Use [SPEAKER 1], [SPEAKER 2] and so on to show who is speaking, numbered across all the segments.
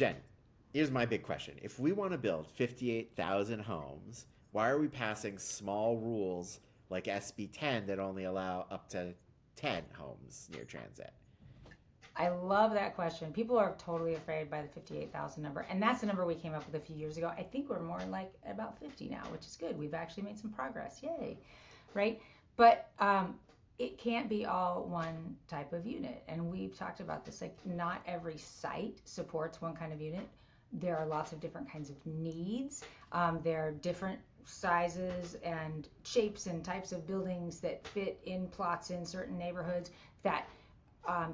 [SPEAKER 1] Jen, here's my big question. If we want to build 58,000 homes, why are we passing small rules like SB 10 that only allow up to 10 homes near transit?
[SPEAKER 2] I love that question. People are totally afraid by the 58,000 number. And that's the number we came up with a few years ago. I think we're more like about 50 now, which is good. We've actually made some progress. Yay. Right? But it can't be all one type of unit. And we've talked about this. Like, not every site supports one kind of unit. There are lots of different kinds of needs. There are different sizes and shapes and types of buildings that fit in plots in certain neighborhoods that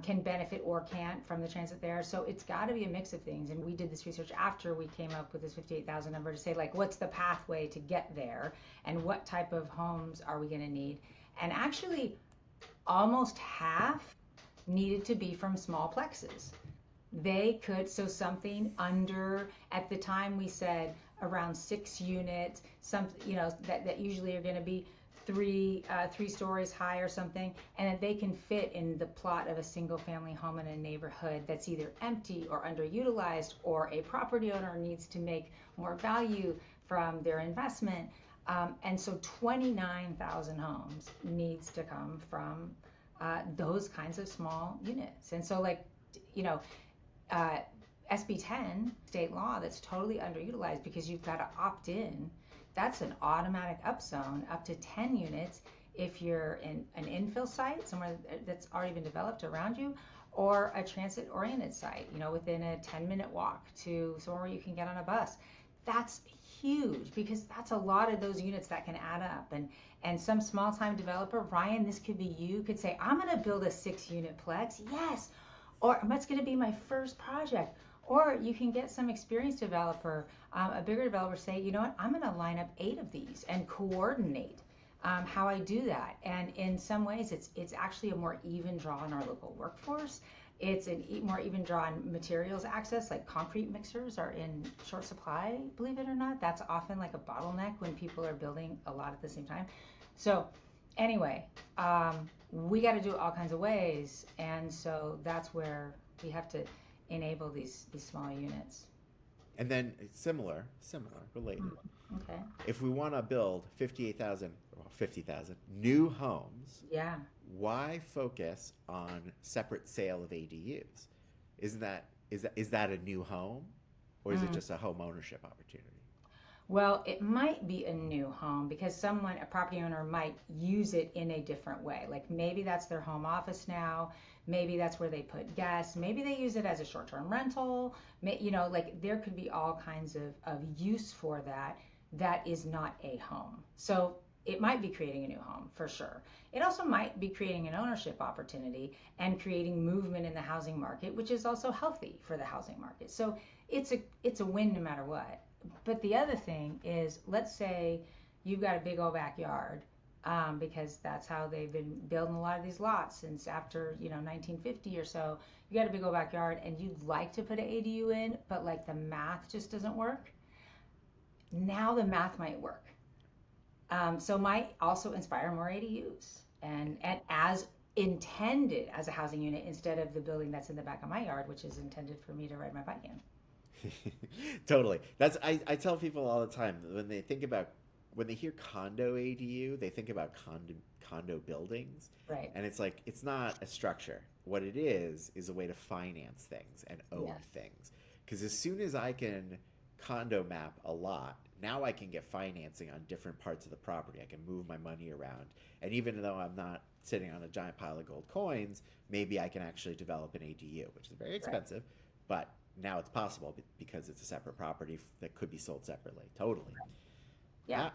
[SPEAKER 2] can benefit or can't from the transit there. So it's got to be a mix of things. And we did this research after we came up with this 58,000 number to say, like, what's the pathway to get there and what type of homes are we going to need? And actually, almost half needed to be from small plexes. They could, so something under, at the time we said around 6 units, some, that usually are going to be three stories high or something, and that they can fit in the plot of a single family home in a neighborhood that's either empty or underutilized, or a property owner needs to make more value from their investment. And so 29,000 homes needs to come from those kinds of small units. And so, like, you know, uh, SB 10, state law, that's totally underutilized because you've got to opt in. That's an automatic upzone up to 10 units if you're in an infill site, somewhere that's already been developed around you, or a transit oriented site, within a 10-minute walk to somewhere where you can get on a bus. That's huge because that's a lot of those units that can add up. And some small time developer, Ryan, this could be you, could say, I'm going to build a 6 unit plex. Yes. Or that's going to be my first project. Or you can get some experienced developer, a bigger developer, say, you know what, I'm going to line up 8 of these and coordinate how I do that. And in some ways, it's actually a more even draw in our local workforce. It's a more even draw in materials access, like concrete mixers are in short supply, believe it or not. That's often like a bottleneck when people are building a lot at the same time. So anyway, we got to do it all kinds of ways. And so that's where we have to enable these smaller units.
[SPEAKER 1] And then similar, related.
[SPEAKER 2] Okay.
[SPEAKER 1] If we want to build 58,000 or 50,000 new homes,
[SPEAKER 2] Yeah.
[SPEAKER 1] why focus on separate sale of ADUs? Is that a new home, or is it
[SPEAKER 2] Mm.
[SPEAKER 1] just a home ownership opportunity?
[SPEAKER 2] Well, it might be a new home because someone, a property owner, might use it in a different way. Like, maybe that's their home office now. Maybe that's where they put guests. Maybe they use it as a short-term rental. Like, there could be all kinds of use for that that is not a home. So it might be creating a new home for sure. It also might be creating an ownership opportunity and creating movement in the housing market, which is also healthy for the housing market. So it's a win no matter what. But the other thing is, let's say you've got a big old backyard, because that's how they've been building a lot of these lots since after 1950 or so. You got a big old backyard, and you'd like to put an ADU in, but like the math just doesn't work. Now the math might work, so might also inspire more ADUs, and as intended as a housing unit instead of the building that's in the back of my yard, which is intended for me to ride my bike in.
[SPEAKER 1] Totally. I tell people all the time that when they hear condo ADU, they think about condo buildings,
[SPEAKER 2] Right.
[SPEAKER 1] and it's like it's not a structure. What it is a way to finance things and own
[SPEAKER 2] Yes.
[SPEAKER 1] things. Because as soon as I can condo map a lot, now I can get financing on different parts of the property. I can move my money around, and even though I'm not sitting on a giant pile of gold coins, maybe I can actually develop an ADU, which is very
[SPEAKER 2] Right.
[SPEAKER 1] expensive, but now it's possible because it's a separate property that could be sold separately. Totally.
[SPEAKER 2] Yeah.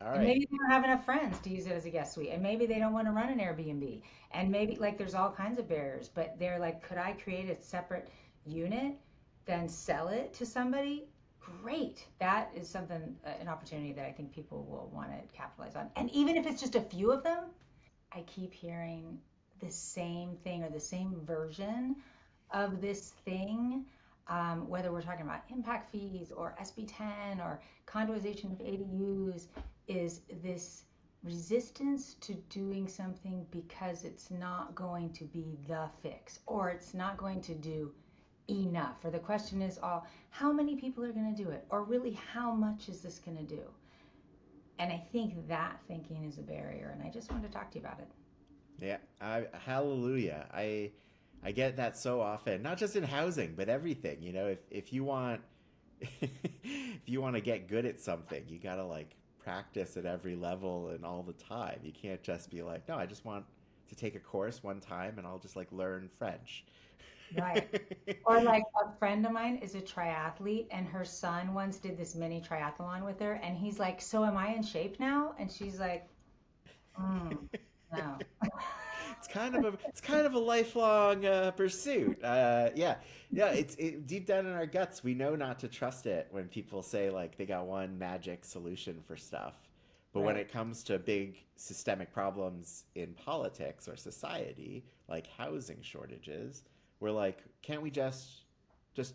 [SPEAKER 1] Ah, all
[SPEAKER 2] And
[SPEAKER 1] right.
[SPEAKER 2] maybe they don't have enough friends to use it as a guest suite. And maybe they don't want to run an Airbnb. And maybe, like, there's all kinds of barriers, but they're like, could I create a separate unit, then sell it to somebody? Great. That is something, an opportunity that I think people will want to capitalize on. And even if it's just a few of them, I keep hearing the same thing or the same version of this thing, whether we're talking about impact fees or SB 10 or condoization of ADUs, is this resistance to doing something because it's not going to be the fix, or it's not going to do enough, or the question is all, how many people are going to do it, or really how much is this going to do? And I think that thinking is a barrier, and I just wanted to talk to you about it.
[SPEAKER 1] Yeah, hallelujah. I get that so often, not just in housing, but everything. You know, if you want if you want to get good at something, you got to like practice at every level and all the time. You can't just be like, no, I just want to take a course one time and I'll just like learn French.
[SPEAKER 2] Right. Or like a friend of mine is a triathlete, and her son once did this mini triathlon with her, and he's like, "So am I in shape now?" And she's like, "No."
[SPEAKER 1] It's kind of a lifelong pursuit. Yeah. Deep down in our guts, we know not to trust it when people say like they got one magic solution for stuff. But when
[SPEAKER 2] Right.
[SPEAKER 1] it comes to big systemic problems in politics or society, like housing shortages, we're like, can't we just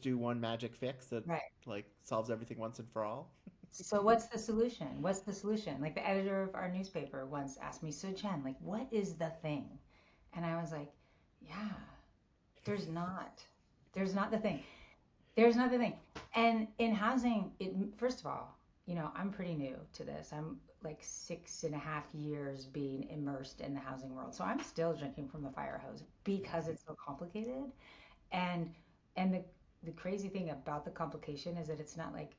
[SPEAKER 1] do one magic fix that
[SPEAKER 2] Right.
[SPEAKER 1] like solves everything once and for all?
[SPEAKER 2] So what's the solution? What's the solution? Like the editor of our newspaper once asked me, "So Jen, like what is the thing?" And I was like, "Yeah, there's not. There's not the thing. There's not the thing." And in housing, first of all, I'm pretty new to this. I'm like 6.5 years being immersed in the housing world. So I'm still drinking from the fire hose because it's so complicated. And and the crazy thing about the complication is that it's not like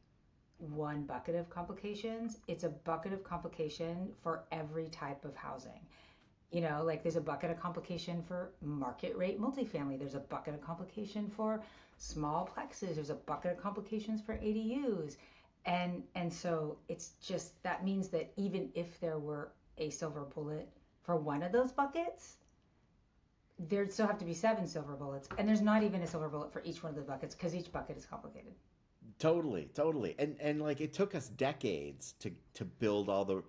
[SPEAKER 2] one bucket of complications. It's a bucket of complication for every type of housing. Like there's a bucket of complication for market rate multifamily. There's a bucket of complication for small plexes. There's a bucket of complications for ADUs. And so it's just that means that even if there were a silver bullet for one of those buckets, there'd still have to be seven silver bullets. And there's not even a silver bullet for each one of the buckets because each bucket is complicated.
[SPEAKER 1] Totally. And like it took us decades to build all the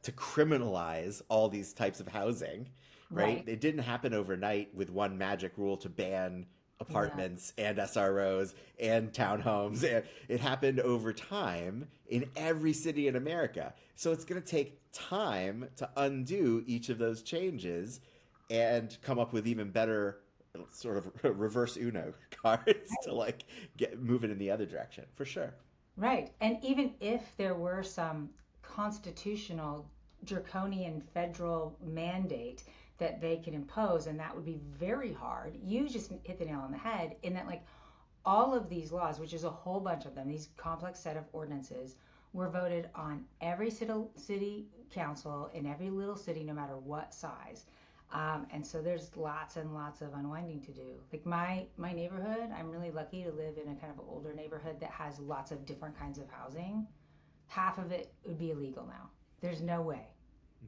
[SPEAKER 1] to criminalize all these types of housing, right?
[SPEAKER 2] Right.
[SPEAKER 1] It didn't happen overnight with one magic rule to ban
[SPEAKER 2] Yeah.
[SPEAKER 1] apartments and SROs and townhomes. And it happened over time in every city in America. So it's going to take time to undo each of those changes and come up with even better sort of reverse Uno cards to like get moving in the other direction for sure.
[SPEAKER 2] Right. And even if there were some constitutional draconian federal mandate that they could impose, and that would be very hard, you just hit the nail on the head in that, like, all of these laws, which is a whole bunch of them, these complex set of ordinances, were voted on every city council in every little city, no matter what size. And so there's lots and lots of unwinding to do. Like my neighborhood, I'm really lucky to live in a kind of older neighborhood that has lots of different kinds of housing. Half of it would be illegal now. There's no way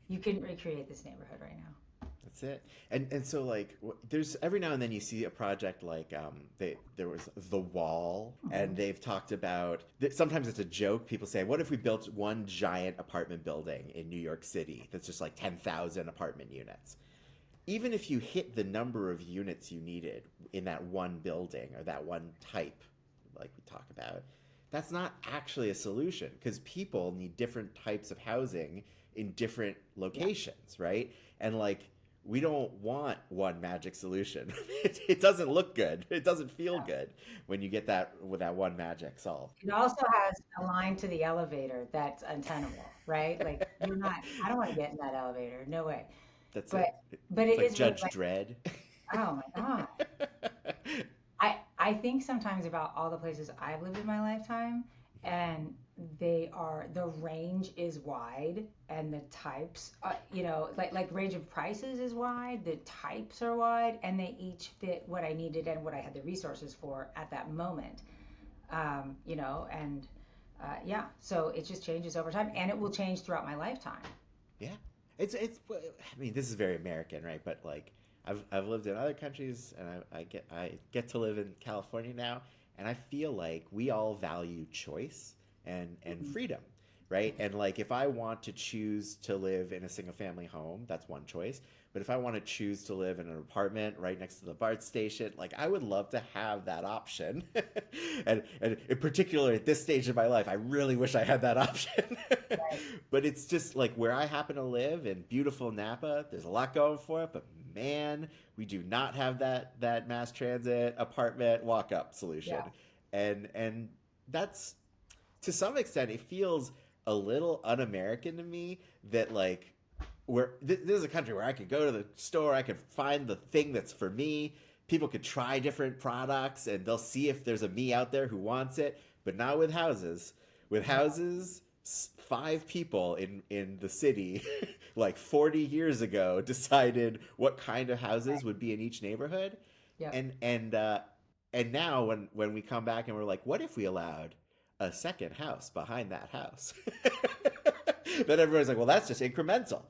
[SPEAKER 2] you can recreate this neighborhood right now.
[SPEAKER 1] That's it. And so like there's every now and then you see a project like there was The Wall,
[SPEAKER 2] Mhm.
[SPEAKER 1] and they've talked about sometimes it's a joke. People say, what if we built one giant apartment building in New York City that's just like 10,000 apartment units? Even if you hit the number of units you needed in that one building or that one type, like we talk about, that's not actually a solution because people need different types of housing in different
[SPEAKER 2] Yeah.
[SPEAKER 1] locations, right? And like, we don't want one magic solution. It doesn't look good. It doesn't feel good when you get that with that one magic solved.
[SPEAKER 2] It also has a line to the elevator that's untenable, right? Like I don't want to get in that elevator. No way.
[SPEAKER 1] That's
[SPEAKER 2] But
[SPEAKER 1] it.
[SPEAKER 2] but
[SPEAKER 1] It's
[SPEAKER 2] it
[SPEAKER 1] like
[SPEAKER 2] is really
[SPEAKER 1] Judge
[SPEAKER 2] like,
[SPEAKER 1] Dredd.
[SPEAKER 2] oh my God. I think sometimes about all the places I've lived in my lifetime, and the range is wide, and the types, like range of prices is wide, the types are wide, and they each fit what I needed and what I had the resources for at that moment. And yeah, so it just changes over time, and it will change throughout my lifetime.
[SPEAKER 1] Yeah, it's. I mean, this is very American, right? But like, I've lived in other countries, and I get to live in California now, and I feel like we all value choice and
[SPEAKER 2] Mhm.
[SPEAKER 1] freedom, right? And like, if I want to choose to live in a single family home, that's one choice. But if I want to choose to live in an apartment right next to the BART station, like I would love to have that option. And in particular at this stage of my life, I really wish I had that option.
[SPEAKER 2] Right.
[SPEAKER 1] But it's just like where I happen to live in beautiful Napa, there's a lot going for it, but man, we do not have that mass transit apartment walk up solution.
[SPEAKER 2] Yeah.
[SPEAKER 1] And that's, to some extent, it feels a little un-American to me that like this is a country where I could go to the store, I could find the thing that's for me. People could try different products and they'll see if there's a me out there who wants it, but not with houses. With houses, five people in the city like 40 years ago decided what kind of houses would be in each neighborhood.
[SPEAKER 2] Yep.
[SPEAKER 1] And now when we come back and we're like, what if we allowed a second house behind that house? Then everybody's like, well, that's just incremental.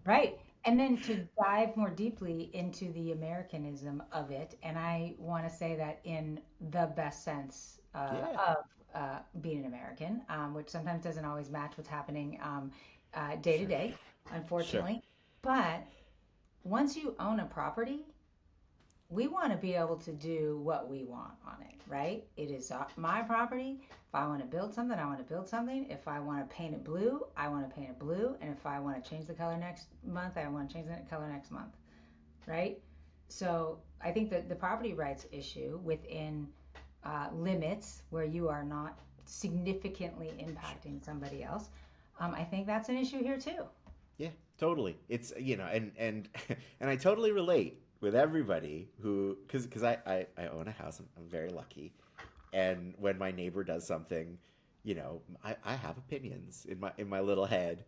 [SPEAKER 2] Right. And then to dive more deeply into the Americanism of it, and I want to say that in the best sense
[SPEAKER 1] Yeah,
[SPEAKER 2] of being an American, which sometimes doesn't always match what's happening day to
[SPEAKER 1] sure,
[SPEAKER 2] day,
[SPEAKER 1] sure.
[SPEAKER 2] unfortunately. But once you own a property, we want to be able to do what we want on it, right? It is my property. If I want to build something, I want to build something. If I want to paint it blue, I want to paint it blue. And if I want to change the color next month, I want to change the color next month, right? So I think that the property rights issue within limits where you are not significantly impacting somebody else, I think that's an issue here too.
[SPEAKER 1] Yeah, totally. It's, and and I totally relate with everybody who, because I own a house. I'm very lucky. And when my neighbor does something, I have opinions in my little head,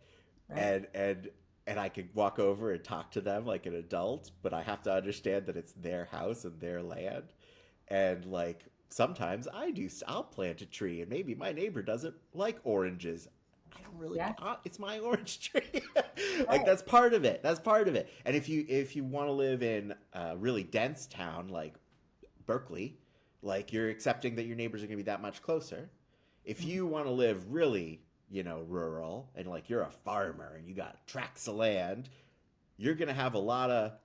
[SPEAKER 2] Right?
[SPEAKER 1] and I could walk over and talk to them like an adult, but I have to understand that it's their house and their land. And like sometimes I'll plant a tree, and maybe my neighbor doesn't like oranges. I don't really.
[SPEAKER 2] Yeah.
[SPEAKER 1] It's my orange tree. Like
[SPEAKER 2] Right.
[SPEAKER 1] that's part of it. That's part of it. And if you want to live in a really dense town like Berkeley, like you're accepting that your neighbors are going to be that much closer. If
[SPEAKER 2] Mhm.
[SPEAKER 1] you want to live really, rural and like you're a farmer and you got tracts of land, you're going to have a lot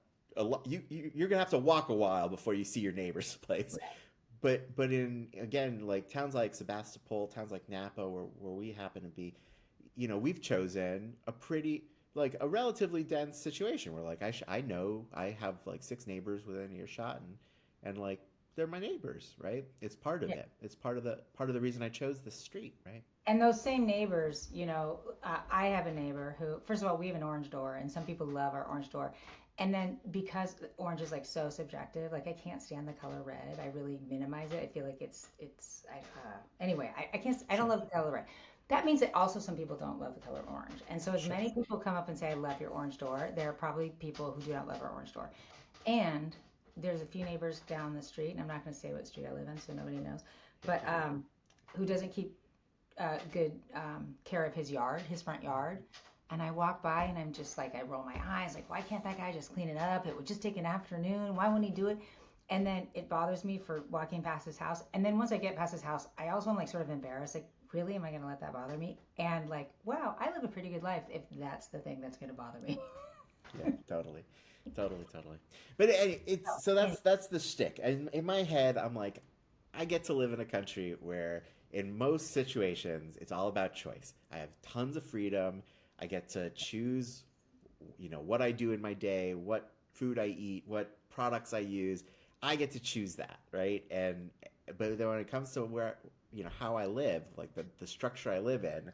[SPEAKER 1] you're going to have to walk a while before you see your neighbor's place. But in, again, like towns like Sebastopol, towns like Napa, where we happen to be, we've chosen a pretty, like a relatively dense situation where like I know I have like six neighbors within earshot, and like they're my neighbors, right? It's part of
[SPEAKER 2] Yeah.
[SPEAKER 1] it. It's part of the reason I chose this street, right?
[SPEAKER 2] And those same neighbors, I have a neighbor who, first of all, we have an orange door, and some people love our orange door. And then because orange is like so subjective, like I can't stand the color red. I really minimize it. I feel like anyway, I can't, I don't
[SPEAKER 1] Sure.
[SPEAKER 2] love the color red. That means that also some people don't love the color orange. And so as
[SPEAKER 1] Sure.
[SPEAKER 2] many people come up and say, I love your orange door, there are probably people who do not love our orange door. And there's a few neighbors down the street, and I'm not going to say what street I live in, so nobody knows, but who doesn't keep good care of his yard, his front yard. And I walk by and I'm just like, I roll my eyes, like, why can't that guy just clean it up? It would just take an afternoon. Why wouldn't he do it? And then it bothers me for walking past his house. And then once I get past his house, I also am like sort of embarrassed, like, really, am I going to let that bother me? And like, wow, I live a pretty good life if that's the thing that's going to bother me.
[SPEAKER 1] Yeah, totally, totally, totally. But it's so
[SPEAKER 2] Anyway,
[SPEAKER 1] that's the shtick. And in my head, I'm like, I get to live in a country where, in most situations, it's all about choice. I have tons of freedom. I get to choose, what I do in my day, what food I eat, what products I use. I get to choose that, right? And but then when it comes to where, how I live, like the structure I live in,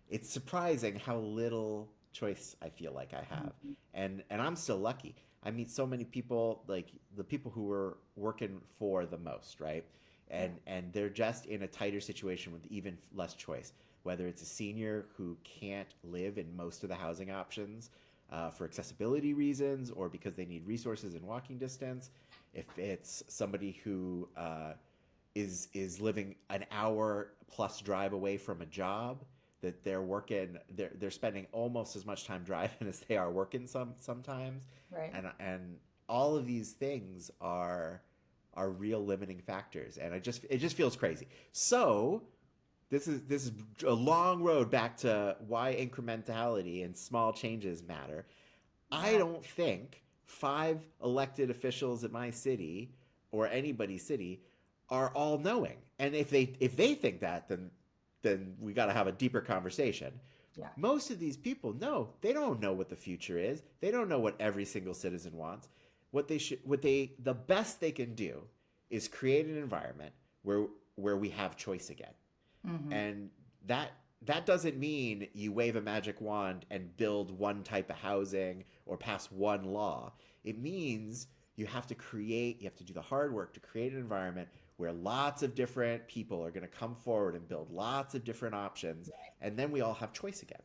[SPEAKER 1] it's surprising how little choice I feel like I have. And I'm still lucky. I meet so many people, like the people who were working for the most, right?
[SPEAKER 2] yeah,
[SPEAKER 1] And they're just in a tighter situation with even less choice. Whether it's a senior who can't live in most of the housing options for accessibility reasons or because they need resources in walking distance, if it's somebody who is living an hour plus drive away from a job that they're spending almost as much time driving as they are working sometimes,
[SPEAKER 2] right.
[SPEAKER 1] and all of these things are real limiting factors, and it just feels crazy. So this is a long road back to why incrementality and small changes matter. I
[SPEAKER 2] Yeah.
[SPEAKER 1] don't think five elected officials at my city or anybody's city are all knowing. And if they think that, then we got to have a deeper conversation.
[SPEAKER 2] Yeah.
[SPEAKER 1] Most of these people, no, they don't know what the future is. They don't know what every single citizen wants. The best they can do is create an environment where we have choice again.
[SPEAKER 2] Mm-hmm.
[SPEAKER 1] And that that doesn't mean you wave a magic wand and build one type of housing or pass one law. It means you have to do the hard work to create an environment where lots of different people are going to come forward and build lots of different options, and then we all have choice again.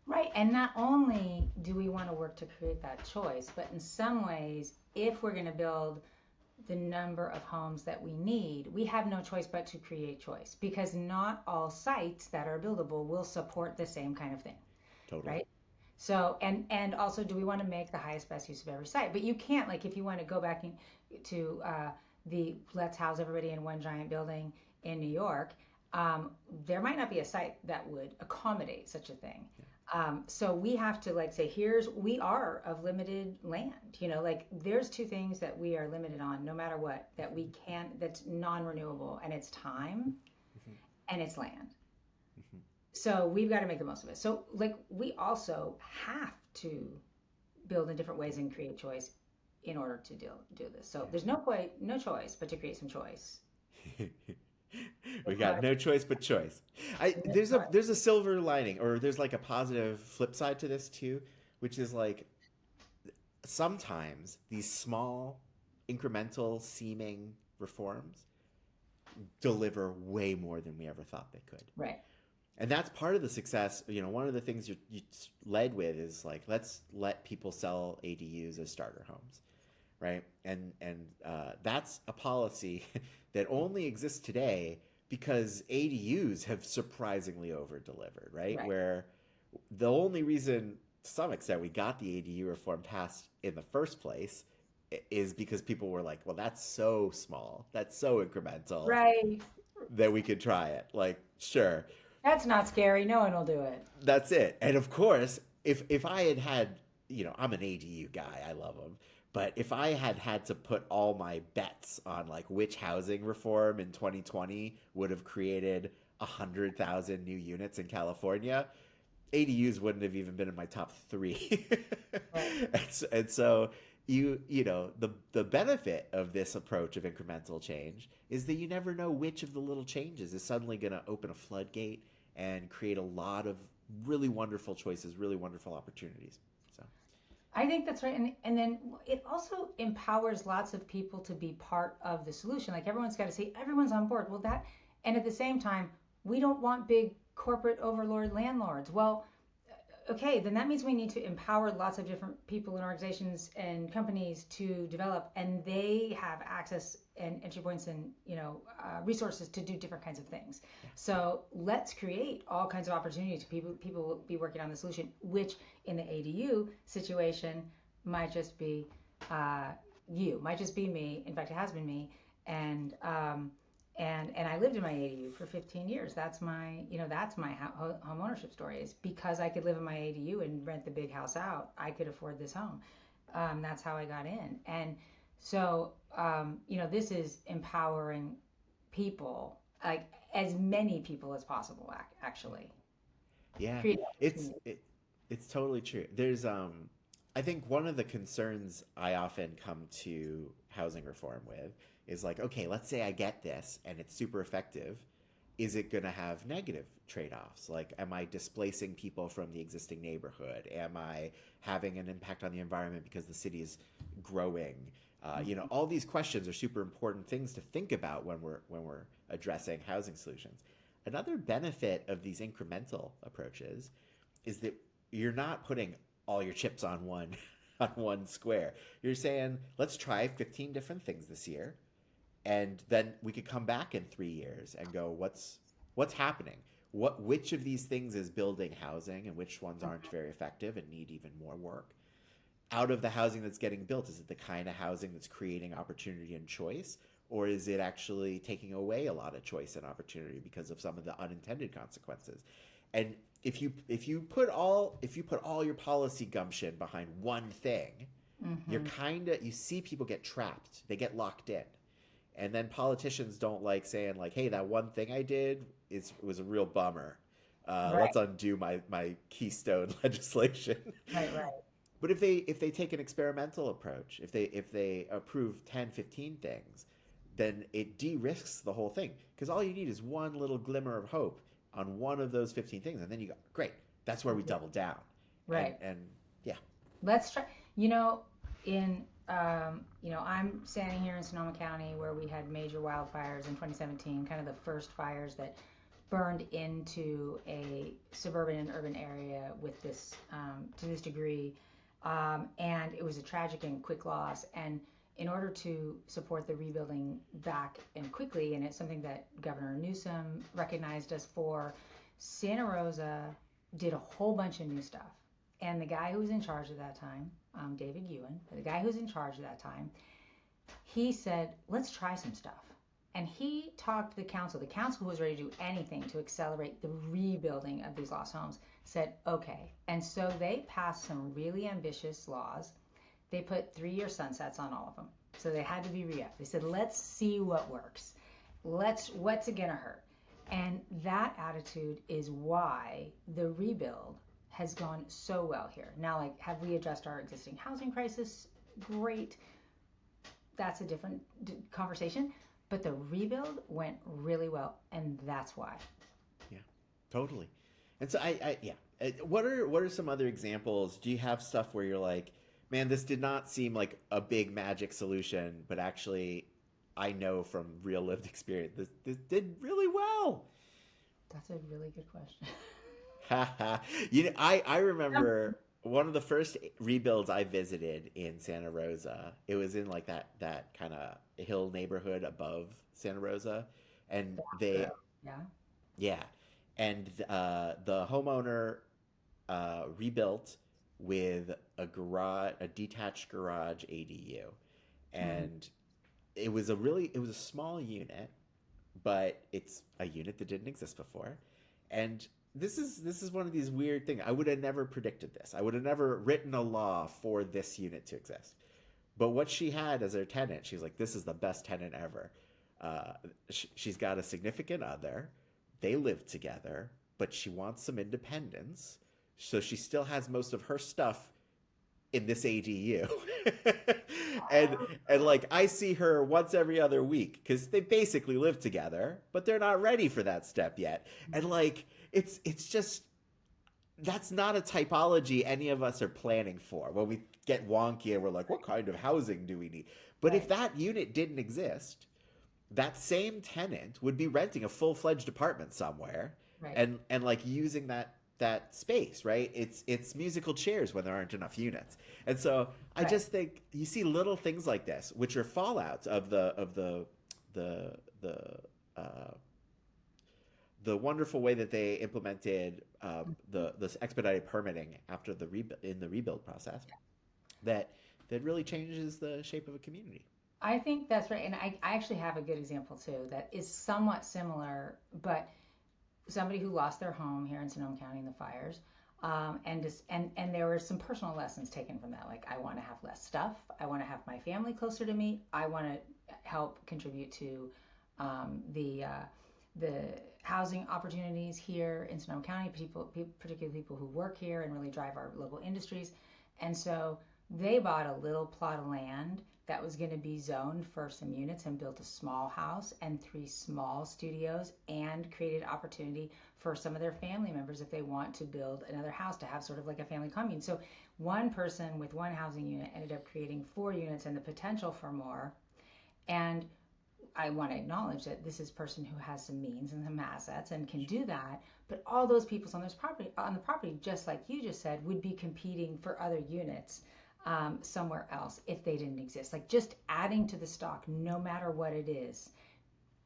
[SPEAKER 2] Right. And not only do we want to work to create that choice, but in some ways, if we're going to build the number of homes that we need, we have no choice but to create choice because not all sites that are buildable will support the same kind of thing,
[SPEAKER 1] Totally.
[SPEAKER 2] right? So, and also, do we want to make the highest best use of every site? But you can't, like, if you want to go back to the let's house everybody in one giant building in New York, there might not be a site that would accommodate such a thing. So we have to like say, we are of limited land, like there's two things that we are limited on no matter what, that's non-renewable, and it's time
[SPEAKER 1] Mhm.
[SPEAKER 2] and it's land.
[SPEAKER 1] Mhm.
[SPEAKER 2] So we've got to make the most of it. So like we also have to build in different ways and create choice in order to do this. So there's no choice but to create some choice.
[SPEAKER 1] Yeah. We got
[SPEAKER 2] Because
[SPEAKER 1] no choice but choice. There's a silver lining, or there's like a positive flip side to this too, which is like sometimes these small incremental seeming reforms deliver way more than we ever thought they could.
[SPEAKER 2] right.
[SPEAKER 1] And that's part of the success. One of the things you led with is like, let's let people sell ADUs as starter homes, right? And that's a policy that only exists today because ADUs have surprisingly over delivered, right?
[SPEAKER 2] Right.
[SPEAKER 1] Where the only reason, to some extent, we got the ADU reform passed in the first place is because people were like, well, that's so small, that's so incremental
[SPEAKER 2] Right.
[SPEAKER 1] that we could try it. Like, sure,
[SPEAKER 2] That's not scary. No one will do it.
[SPEAKER 1] that's it. And of course, if I had, I'm an ADU guy, I love them. But if I had to put all my bets on like which housing reform in 2020 would have created 100,000 new units in California, ADUs wouldn't have even been in my top three.
[SPEAKER 2] Right.
[SPEAKER 1] And so the benefit of this approach of incremental change is that you never know which of the little changes is suddenly going to open a floodgate and create a lot of really wonderful choices, really wonderful opportunities. So
[SPEAKER 2] I think that's right. And then it also empowers lots of people to be part of the solution. Like everyone's got to see everyone's on board. Well, and at the same time, we don't want big corporate overlord landlords. Well, okay, then that means we need to empower lots of different people and organizations and companies to develop, and they have access and entry points and resources to do different kinds of things.
[SPEAKER 1] yeah,
[SPEAKER 2] So let's create all kinds of opportunities. People will be working on the solution, which in the ADU situation might just be might just be me. In fact, it has been me, and and I lived in my ADU for 15 years. That's my home ownership story. Is because I could live in my ADU and rent the big house out, I could afford this home. That's how I got in. And so, this is empowering people, like as many people as possible, actually.
[SPEAKER 1] yeah,
[SPEAKER 2] Create
[SPEAKER 1] it's
[SPEAKER 2] opportunity.
[SPEAKER 1] it, it's totally true. I think one of the concerns I often come to housing reform with is like, okay, let's say I get this and it's super effective. Is it going to have negative trade-offs? Like, am I displacing people from the existing neighborhood? Am I having an impact on the environment because the city is growing? All these questions are super important things to think about when we're addressing housing solutions. Another benefit of these incremental approaches is that you're not putting all your chips on one on one square. You're saying, let's try 15 different things this year, and then we could come back in 3 years and go, what's happening? Which of these things is building housing and which ones aren't very effective and need even more work? Out of the housing that's getting built, is it the kind of housing that's creating opportunity and choice, or is it actually taking away a lot of choice and opportunity because of some of the unintended consequences? And if you put all your policy gumption behind one thing,
[SPEAKER 2] Mm-hmm.
[SPEAKER 1] you see people get trapped, they get locked in, and then politicians don't like saying like, hey, that one thing I did was a real bummer.
[SPEAKER 2] Right,
[SPEAKER 1] Let's undo my keystone legislation.
[SPEAKER 2] right, right.
[SPEAKER 1] But if they take an experimental approach, if they approve 10, 15 things, then it de-risks the whole thing. Because all you need is one little glimmer of hope on one of those 15 things, and then you go, great, that's where we double down. And
[SPEAKER 2] Right.
[SPEAKER 1] and yeah,
[SPEAKER 2] Let's try. You know, I'm standing here in Sonoma County where we had major wildfires in 2017, kind of the first fires that burned into a suburban and urban area with this to this degree, and it was a tragic and quick loss. And in order to support the rebuilding back and quickly, and it's something that Governor Newsom recognized us for, Santa Rosa did a whole bunch of new stuff. And the guy who was in charge at that time, David Ewan, the guy who was in charge at that time, he said, let's try some stuff. And he talked to the council. The council, who was ready to do anything to accelerate the rebuilding of these lost homes, said, okay. And so they passed some really ambitious laws. They put 3-year sunsets on all of them. So they had to be re-upped. They said, let's see what works. What's it gonna hurt? And that attitude is why the rebuild has gone so well here. Now, like, have we addressed our existing housing crisis? Great. That's a different conversation. But the rebuild went really well, and that's why.
[SPEAKER 1] yeah, totally. And so yeah. What are some other examples? Do you have stuff where you're like, man, this did not seem like a big magic solution, but actually, I know from real lived experience, this did really well.
[SPEAKER 2] That's a really good question.
[SPEAKER 1] I remember one of the first rebuilds I visited in Santa Rosa. It was in like that kind of hill neighborhood above Santa Rosa, and
[SPEAKER 2] Good.
[SPEAKER 1] they
[SPEAKER 2] Yeah.
[SPEAKER 1] yeah, and the homeowner rebuilt with a detached garage ADU,
[SPEAKER 2] Mm-hmm.
[SPEAKER 1] and it was a small unit, but it's a unit that didn't exist before. And this is one of these weird things. I would have never predicted this. I would have never written a law for this unit to exist. But what she had as her tenant, she's like, this is the best tenant ever. Uh, she's got a significant other. They live together, but she wants some independence. So she still has most of her stuff in this ADU. and and like I see her once every other week because they basically live together, but they're not ready for that step yet. And like it's just that's not a typology any of us are planning for when we get wonky and we're like, what kind of housing do we need? But if
[SPEAKER 2] Right.
[SPEAKER 1] that unit didn't exist, that same tenant would be renting a full-fledged apartment somewhere
[SPEAKER 2] Right.
[SPEAKER 1] and like using that space, right? It's musical chairs when there aren't enough units. And so I
[SPEAKER 2] Right.
[SPEAKER 1] just think you see little things like this which are fallouts of the the uh the wonderful way that they implemented the this expedited permitting after in the rebuild process that really changes the shape of a community.
[SPEAKER 2] I think that's right. And I actually have a good example too that is somewhat similar, but somebody who lost their home here in Sonoma County in the fires. And there were some personal lessons taken from that. Like, I want to have less stuff. I want to have my family closer to me. I want to help contribute to the housing opportunities here in Sonoma County, particularly people who work here and really drive our local industries. And so they bought a little plot of land that was going to be zoned for some units and built a small house and 3 small studios and created opportunity for some of their family members if they want to build another house to have sort of like a family commune. So one person with one housing unit ended up creating 4 units and the potential for more. And I want to acknowledge that this is a person who has some means and some assets and can do that. But all those people on the property, just like you just said, would be competing for other units somewhere else if they didn't exist. Like, just adding to the stock, no matter what it is.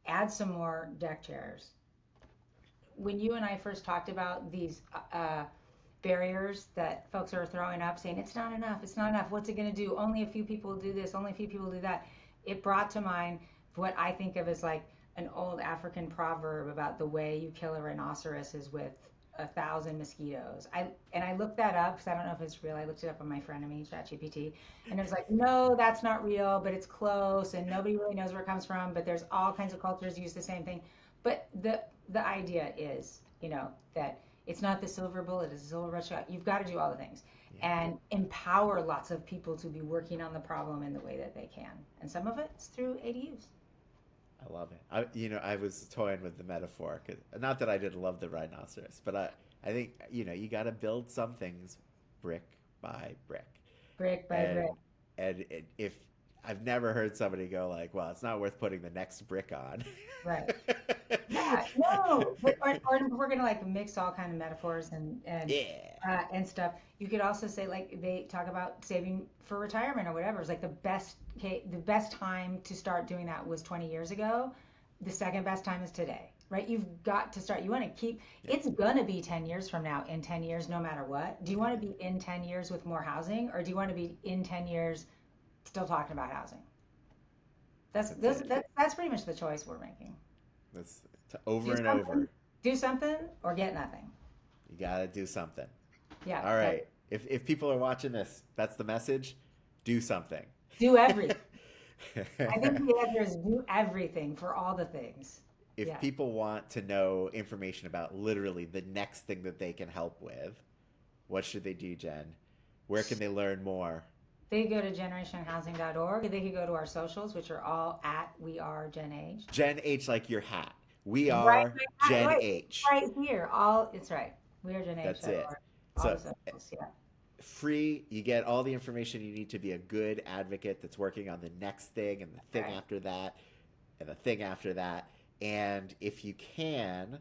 [SPEAKER 2] Add some more deck chairs. When you and I first talked about these barriers that folks are throwing up, saying it's not enough, it's not enough, what's it going to do? Only a few people do this, only a few people do that. It brought to mind what I think of as like an old African proverb about the way you kill a rhinoceros is with 1,000 mosquitoes. I looked that up because I don't know if it's real. I looked it up on my frenemy, ChatGPT, and it was like, no, that's not real, but it's close, and nobody really knows where it comes from. But there's all kinds of cultures use the same thing. But the idea is, that it's not the silver bullet, it's the silver red shot. You've got to do all the things
[SPEAKER 1] Yeah,
[SPEAKER 2] and empower lots of people to be working on the problem in the way that they can. And some of it's through ADUs.
[SPEAKER 1] I love it. I was toying with the metaphor, 'cause, not that I didn't love the rhinoceros, but I think you got to build some things brick by brick,
[SPEAKER 2] Brick by brick.
[SPEAKER 1] and if I've never heard somebody go like, well, it's not worth putting the next brick on.
[SPEAKER 2] Right. Yeah, no, but or if we're gonna like mix all kind of metaphors
[SPEAKER 1] Yeah.
[SPEAKER 2] and stuff. You could also say like they talk about saving for retirement or whatever. It's like the best time to start doing that was 20 years ago. The second best time is today, right? You've got to start. You want to keep.
[SPEAKER 1] Yeah.
[SPEAKER 2] It's gonna be 10 years from now. In 10 years, no matter what. Do you want to be in 10 years with more housing, or do you want to be in 10 years still talking about housing?
[SPEAKER 1] That's it.
[SPEAKER 2] That's pretty much the choice we're making.
[SPEAKER 1] That's over
[SPEAKER 2] Do
[SPEAKER 1] and
[SPEAKER 2] something,
[SPEAKER 1] over.
[SPEAKER 2] do something, or get nothing.
[SPEAKER 1] You got to do something.
[SPEAKER 2] Yeah,
[SPEAKER 1] All right. If people are watching this, that's the message. Do something.
[SPEAKER 2] do everything. I think the answer is do everything for all the things.
[SPEAKER 1] If
[SPEAKER 2] Yeah,
[SPEAKER 1] people want to know information about literally the next thing that they can help with, what should they do, Jen? Where can they learn more?
[SPEAKER 2] they go to generationhousing.org. They could go to our socials, which are all at We Are Gen Age.
[SPEAKER 1] Gen H, like your hat. We
[SPEAKER 2] Right,
[SPEAKER 1] are
[SPEAKER 2] right,
[SPEAKER 1] Gen
[SPEAKER 2] right,
[SPEAKER 1] H.
[SPEAKER 2] right here. All it's right. We Are Gen
[SPEAKER 1] That's it.
[SPEAKER 2] Age.org. All
[SPEAKER 1] So
[SPEAKER 2] the socials. Yeah,
[SPEAKER 1] free, you get all the information you need to be a good advocate that's working on the next thing and the thing
[SPEAKER 2] right.
[SPEAKER 1] after that and the thing after that. And if you can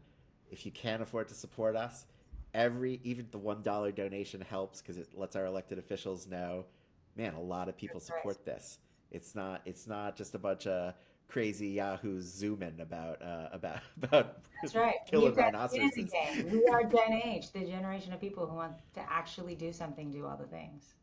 [SPEAKER 1] afford to support us, even the $1 donation helps because it lets our elected officials know, man, a lot of people
[SPEAKER 2] That's right.
[SPEAKER 1] support this. It's not just a bunch of crazy yahoos zooming about
[SPEAKER 2] That's right.
[SPEAKER 1] killing
[SPEAKER 2] We've got skin in the
[SPEAKER 1] rhinoceroses.
[SPEAKER 2] game. We are Gen Age, the generation of people who want to actually do something, do all the things.